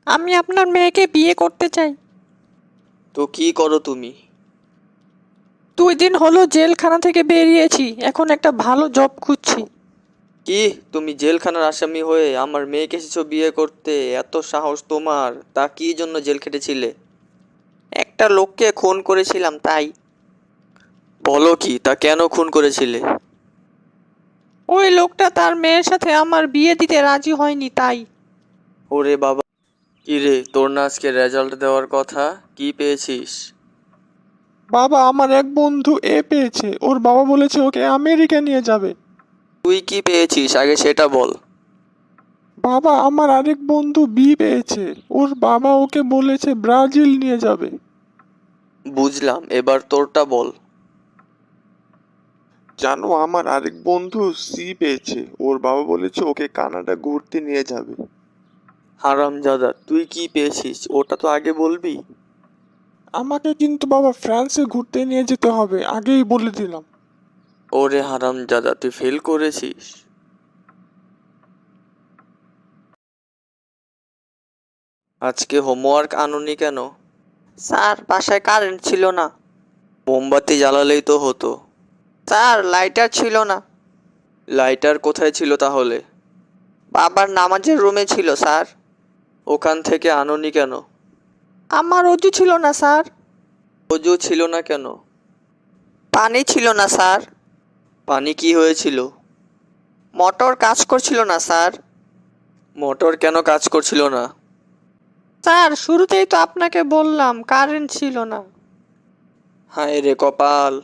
আমি আপনার মেয়েকে বিয়ে করতে চাই। তো কি করো তুমি? 2 দিন হলো জেলখানা থেকে বেরিয়েছি, এখন একটা ভালো জব খুঁজছি। কি, তুমি জেলখানার আসামি হয়ে আমার মেয়েকে এসেছো বিয়ে করতে? এত সাহস তোমার! তা কি জন্য জেল খেটেছিলে? একটা লোককে খুন করেছিলাম তাই। বলো কি, তা কেন খুন করেছিলে? ওই লোকটা তার মেয়ের সাথে আমার বিয়ে দিতে রাজি হয়নি তাই। ওরে বাবা! কি রে, তোর না আজকে রেজাল্ট দেওয়ার কথা? কি পেয়েছিস? বাবা, আমার এক বন্ধু এ পেয়েছে, ওর বাবা বলেছে ওকে আমেরিকা নিয়ে যাবে। তুই কি পেয়েছিস আগে সেটা বল। বাবা, আমার আরেক বন্ধু বি পেয়েছে, ওর বাবা ওকে বলেছে ব্রাজিল নিয়ে যাবে। বুঝলাম, এবার তোরটা বল। জানো, আমার আরেক বন্ধু সি পেয়েছে, ওর বাবা বলেছে ওকে কানাডা ঘুরতে নিয়ে যাবে। হারামজাদা, তুই কি পেয়েছিস ওটা তো আগে বলবি। আমাকে কিন্তু বাবা ফ্রান্সে ঘুরতে নিয়ে যেতে হবে, আগেই বলে দিলাম। ওরে হারামজাদা, তুই ফেল করেছিস। আজকে হোমওয়ার্ক আনোনি কেন? স্যার, বাসায় কারেন্ট ছিল না। মোমবাতি জ্বালালেই তো হতো। স্যার, লাইটার ছিল না। লাইটার কোথায় ছিল তাহলে? বাবার নামাজের রুমে ছিল স্যার। ওখান থেকে আনোনি কেন? আমার অজু ছিল না স্যার। অজু ছিল না কেন? পানি ছিল না স্যার। পানি কি হয়েছিল? মোটর কাজ করছিল না স্যার। মোটর কেন কাজ করছিল না? স্যার, শুরুতেই তো আপনাকে বললাম কারেন্ট ছিল না। হায় রে কপাল!